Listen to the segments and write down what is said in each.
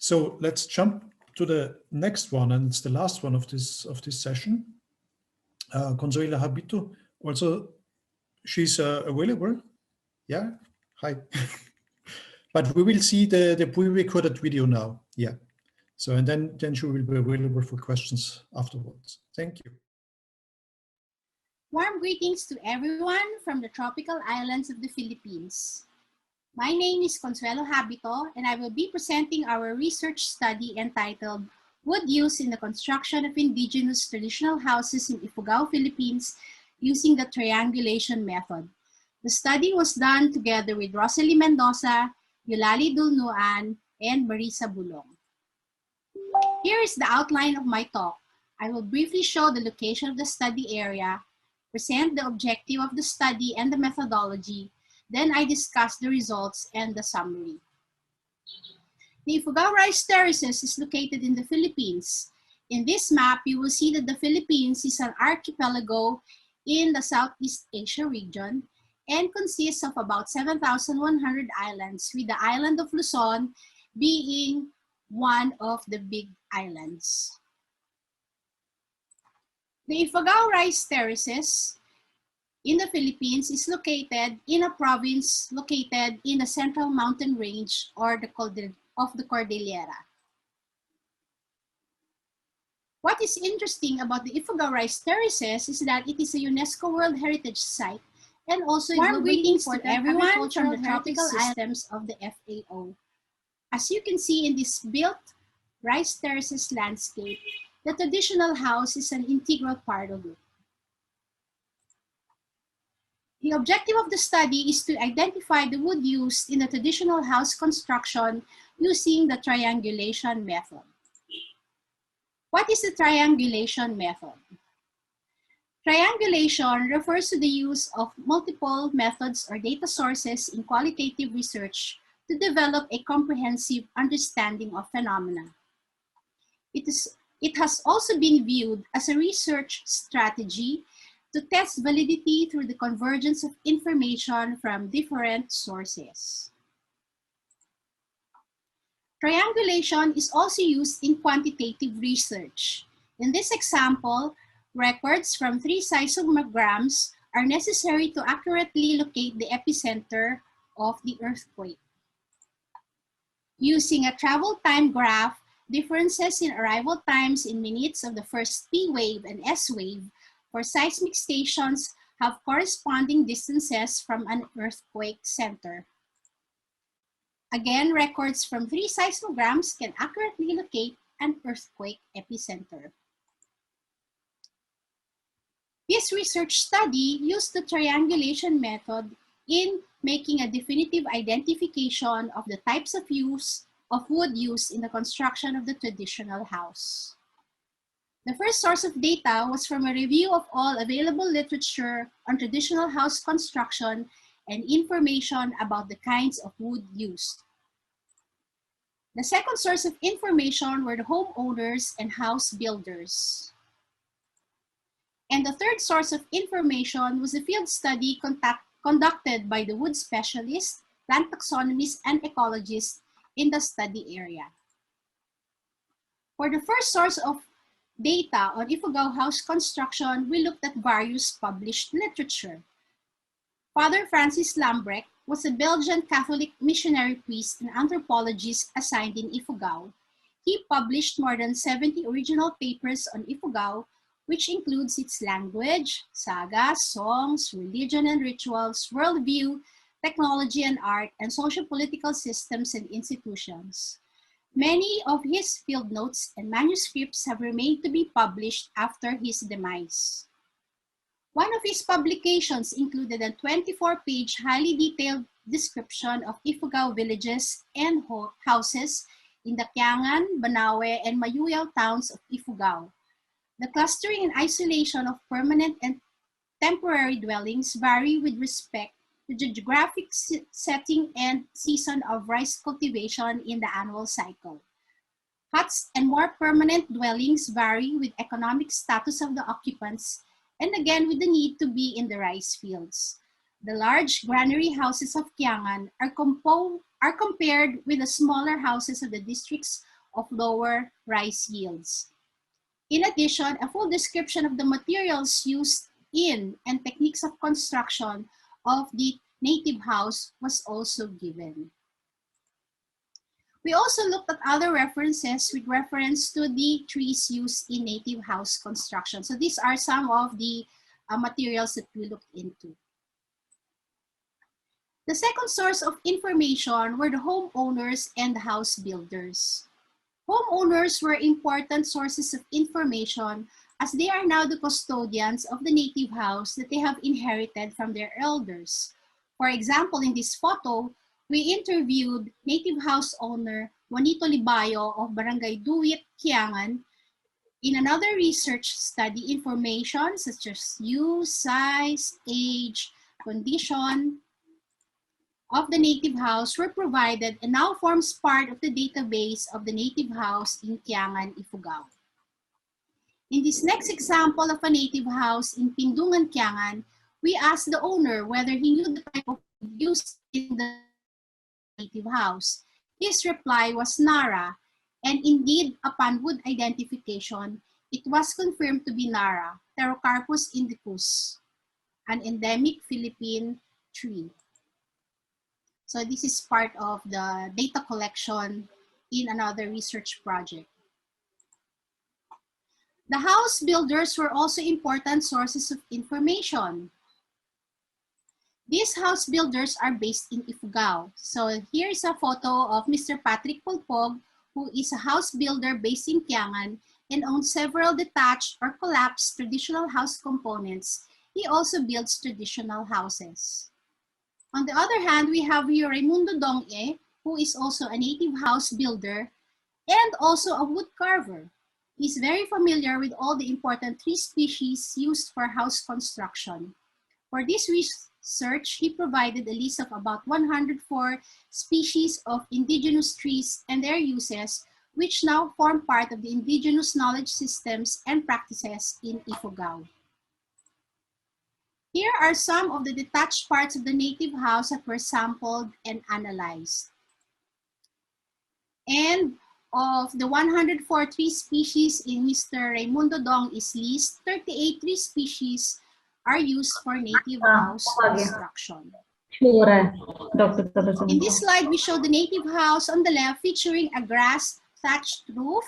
So let's jump to the next one, and it's the last one of this session. Consuelo Habito, also she's available. Yeah, hi. But we will see the pre-recorded video now. Yeah. So and then she will be available for questions afterwards. Thank you. Warm greetings to everyone from the tropical islands of the Philippines. My name is Consuelo Habito, and I will be presenting our research study entitled Wood Use in the Construction of Indigenous Traditional Houses in Ifugao, Philippines, using the Triangulation Method. The study was done together with Rosalie Mendoza, Yulali Dulnuan, and Marisa Bulong. Here is the outline of my talk. I will briefly show the location of the study area, present the objective of the study and the methodology, then I discuss the results and the summary. The Ifugao Rice Terraces is located in the Philippines. In this map, you will see that the Philippines is an archipelago in the Southeast Asia region and consists of about 7,100 islands, with the island of Luzon being one of the big islands. The Ifugao Rice Terraces in the Philippines is located in a province located in the Central Mountain Range or the Cordillera. What is interesting about the Ifugao Rice Terraces is that it is a UNESCO World Heritage Site and also Warm greetings to everyone from the tropical systems of the FAO. As you can see in this built rice terraces landscape, the traditional house is an integral part of it. The objective of the study is to identify the wood used in the traditional house construction using the triangulation method. What is the triangulation method? Triangulation refers to the use of multiple methods or data sources in qualitative research to develop a comprehensive understanding of phenomena. It has also been viewed as a research strategy to test validity through the convergence of information from different sources. Triangulation is also used in quantitative research. In this example, records from 3 seismograms are necessary to accurately locate the epicenter of the earthquake. Using a travel time graph, differences in arrival times in minutes of the first P wave and S wave for seismic stations have corresponding distances from an earthquake center. Again, records from 3 seismograms can accurately locate an earthquake epicenter. This research study used the triangulation method in making a definitive identification of the types of wood used in the construction of the traditional house. The first source of data was from a review of all available literature on traditional house construction and information about the kinds of wood used. The second source of information were the homeowners and house builders. And the third source of information was a field study conducted by the wood specialists, plant taxonomists, and ecologists in the study area. For the first source of data on Ifugao house construction, we looked at various published literature. Father Francis Lambrecht was a Belgian Catholic missionary priest and anthropologist assigned in Ifugao. He published more than 70 original papers on Ifugao, which includes its language, sagas, songs, religion and rituals, worldview, technology and art, and socio-political systems and institutions. Many of his field notes and manuscripts have remained to be published after his demise. One of his publications included a 24-page, highly detailed description of Ifugao villages and houses in the Kiangan, Banawe, and Mayuyao towns of Ifugao. The clustering and isolation of permanent and temporary dwellings vary with respect to the geographic setting and season of rice cultivation in the annual cycle. Huts and more permanent dwellings vary with economic status of the occupants and again with the need to be in the rice fields. The large granary houses of Kiangan are compared with the smaller houses of the districts of lower rice yields. In addition, a full description of the materials used in and techniques of construction of the native house was also given. We also looked at other references with reference to the trees used in native house construction. So these are some of the materials that we looked into. The second source of information were the homeowners and the house builders. Homeowners were important sources of information as they are now the custodians of the native house that they have inherited from their elders. For example, in this photo, we interviewed native house owner Juanito Libayo of Barangay Duwit, Kiangan. In another research study, information such as use, size, age, condition of the native house were provided and now forms part of the database of the native house in Kiangan, Ifugao. In this next example of a native house in Pindungan, Kiangan, we asked the owner whether he knew the type of use in the native house. His reply was Nara, and indeed, upon wood identification, it was confirmed to be Nara, Pterocarpus indicus, an endemic Philippine tree. So this is part of the data collection in another research project. The house builders were also important sources of information. These house builders are based in Ifugao. So here's a photo of Mr. Patrick Pulpog, who is a house builder based in Kiangan and owns several detached or collapsed traditional house components. He also builds traditional houses. On the other hand, we have here Raimundo Dong-e, who is also a native house builder and also a wood carver. He's very familiar with all the important tree species used for house construction. For this research, he provided a list of about 104 species of indigenous trees and their uses, which now form part of the indigenous knowledge systems and practices in Ifugao. Here are some of the detached parts of the native house that were sampled and analyzed. And of the 104 tree species in Mr. Raimundo Dong-e's list, 38 tree species are used for native house construction. In this slide, we show the native house on the left featuring a grass thatched roof,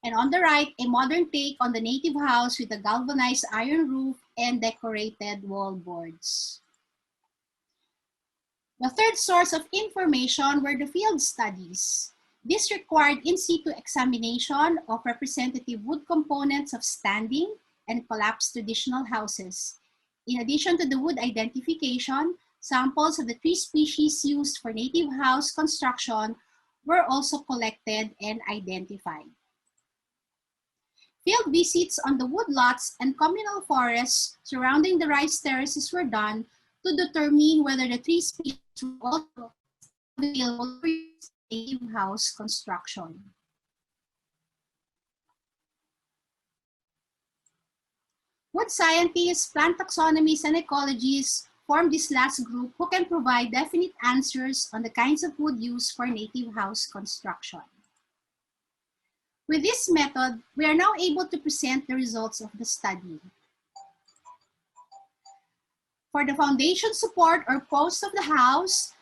and on the right, a modern take on the native house with a galvanized iron roof and decorated wall boards. The third source of information were the field studies. This required in situ examination of representative wood components of standing and collapsed traditional houses. In addition to the wood identification, samples of the tree species used for native house construction were also collected and identified. Field visits on the woodlots and communal forests surrounding the rice terraces were done to determine whether the tree species were also available for native house construction. Wood scientists, plant taxonomists, and ecologists form this last group who can provide definite answers on the kinds of wood used for native house construction. With this method, we are now able to present the results of the study. For the foundation support or posts of the house,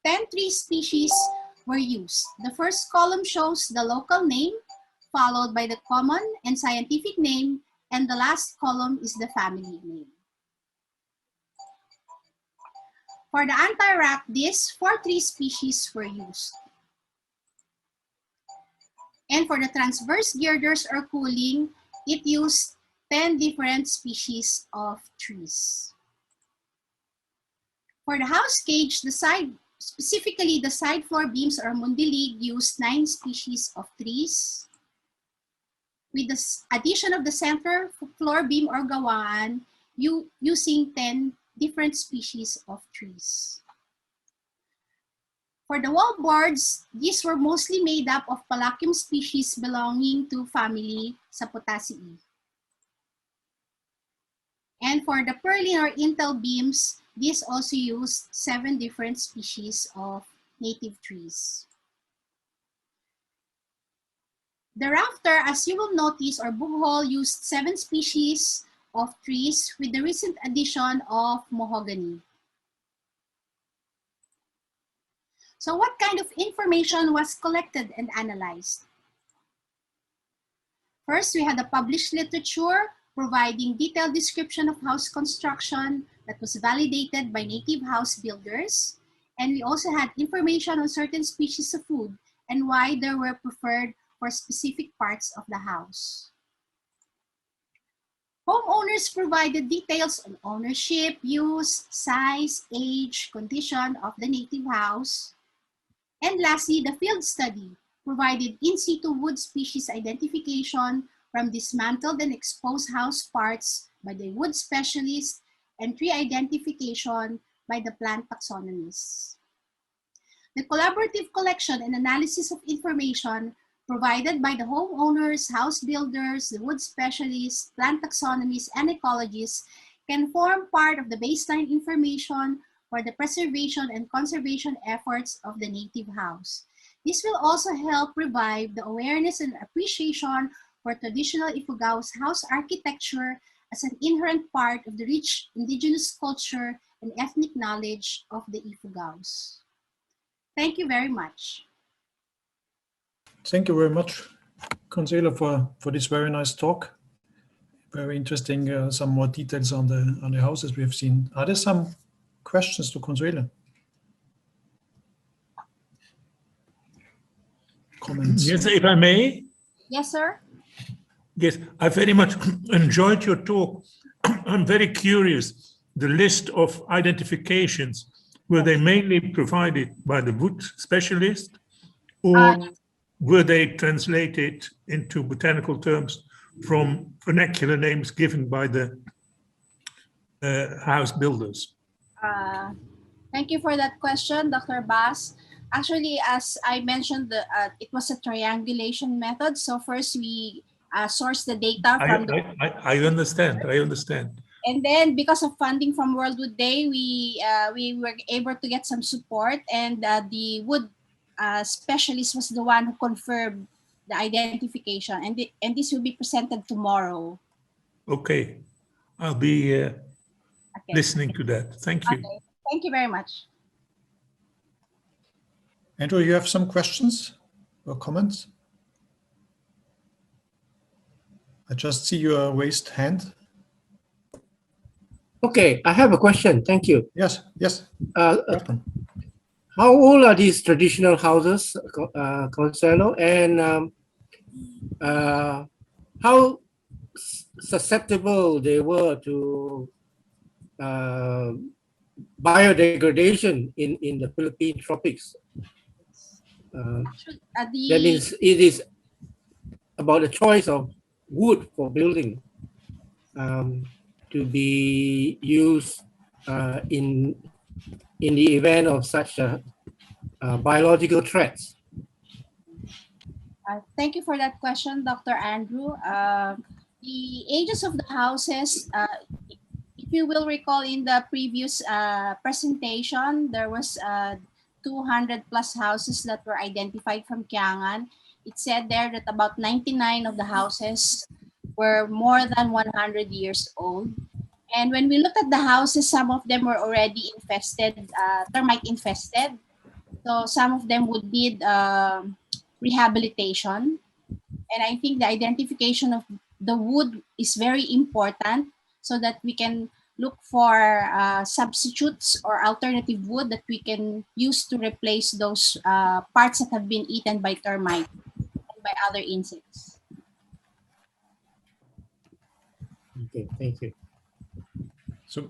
10 tree species were used. The first column shows the local name, followed by the common and scientific name, and the last column is the family name. For the anti-rack disc, 4 tree species were used. And for the transverse girders or cooling, it used 10 different species of trees. For the house cage, specifically the side floor beams or mundilig used 9 species of trees. With the addition of the center floor beam or gawaan, using 10 different species of trees. For the wall boards, these were mostly made up of Colloquium species belonging to family Saputaceae. And for the purlin or intel beams, these also used 7 different species of native trees. Thereafter, as you will notice, our bughol used 7 species of trees with the recent addition of mahogany. So what kind of information was collected and analyzed? First, we had the published literature providing detailed description of house construction that was validated by native house builders. And we also had information on certain species of wood and why they were preferred for specific parts of the house. Homeowners provided details on ownership, use, size, age, condition of the native house. And lastly, the field study provided in situ wood species identification from dismantled and exposed house parts by the wood specialist and tree identification by the plant taxonomists. The collaborative collection and analysis of information provided by the homeowners, house builders, the wood specialists, plant taxonomists, and ecologists can form part of the baseline information for the preservation and conservation efforts of the native house. This will also help revive the awareness and appreciation for traditional Ifugao's house architecture as an inherent part of the rich indigenous culture and ethnic knowledge of the Ifugaos. Thank you very much. Thank you very much, Consuelo, for this very nice talk. Very interesting, some more details on the houses we have seen. Are there some questions to Consuelo? Comments? Yes, if I may. Yes, sir. Yes, I very much enjoyed your talk. I'm very curious. The list of identifications, were they mainly provided by the wood specialist, or were they translated into botanical terms from vernacular names given by the house builders? Thank you for that question, Dr. Bass. Actually, as I mentioned, it was a triangulation method. So first we source the data from I understand. And then because of funding from World Wood Day, we were able to get some support, and the wood specialist was the one who confirmed the identification, and this will be presented tomorrow. Okay, I'll be listening to that. Thank you. Okay. Thank you very much. Andrew, you have some questions or comments? I just see your raised hand. Okay, I have a question. Thank you. Yes. How old are these traditional houses, Consuelo, and how susceptible they were to biodegradation in the Philippine tropics? That means it is about the choice of wood for building to be used in the event of such biological threats. Thank you for that question, Dr. Andrew. The ages of the houses, if you will recall in the previous presentation, there was 200 plus houses that were identified from Kiangan. It said there that about 99 of the houses were more than 100 years old. And when we looked at the houses, some of them were already infested, termite infested. So some of them would need rehabilitation. And I think the identification of the wood is very important so that we can look for substitutes or alternative wood that we can use to replace those parts that have been eaten by termites and by other insects. Okay, thank you. So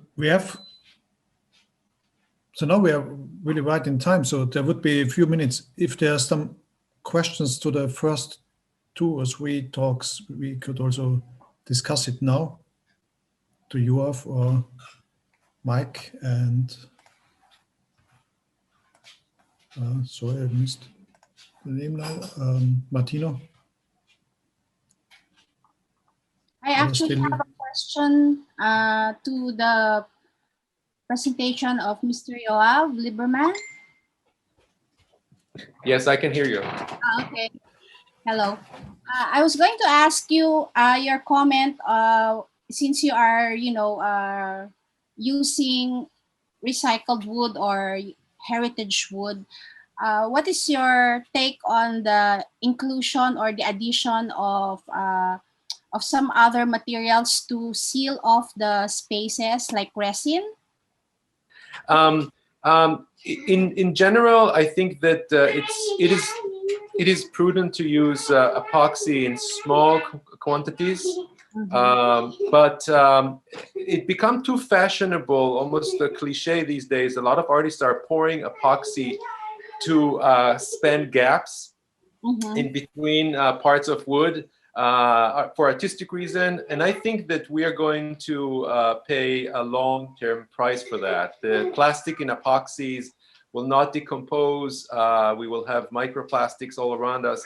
now we are really right in time. So there would be a few minutes. If there are some questions to the first 2 or 3 talks, we could also discuss it now to Yoav or Mike and sorry, I missed the name now. Martino. I actually have a question to the presentation of Mr. Yoav Lieberman. Yes, I can hear you. Okay. Hello. I was going to ask you your comment since you are, using recycled wood or heritage wood. What is your take on the inclusion or the addition of some other materials to seal off the spaces like resin? In general, I think that it is prudent to use epoxy in small quantities, but it become too fashionable, almost a cliche these days. A lot of artists are pouring epoxy to span gaps in between parts of wood for artistic reason, and I think that we are going to pay a long-term price for that. The plastic in epoxies will not decompose. We will have microplastics all around us.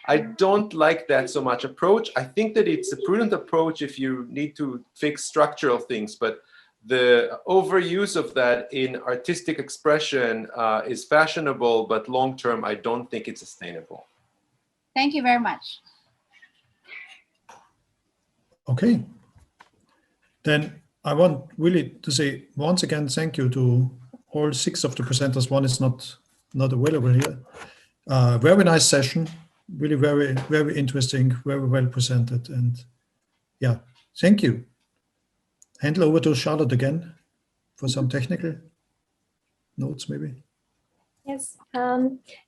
I don't like that so much approach. I think that it's a prudent approach if you need to fix structural things, but the overuse of that in artistic expression is fashionable, but long-term, I don't think it's sustainable. Thank you very much. Okay. Then I want really to say once again, thank you to all 6 of the presenters. One is not available here. Very nice session. Really very, very interesting, very well presented. And yeah, thank you. Hand over to Charlotte again for some technical notes, maybe. Yes,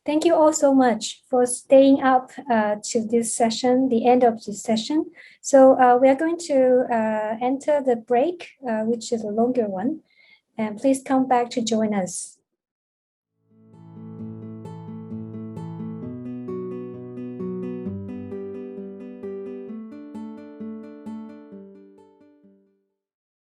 thank you all so much for staying up to this session, the end of this session. So we are going to enter the break, which is a longer one. And please come back to join us.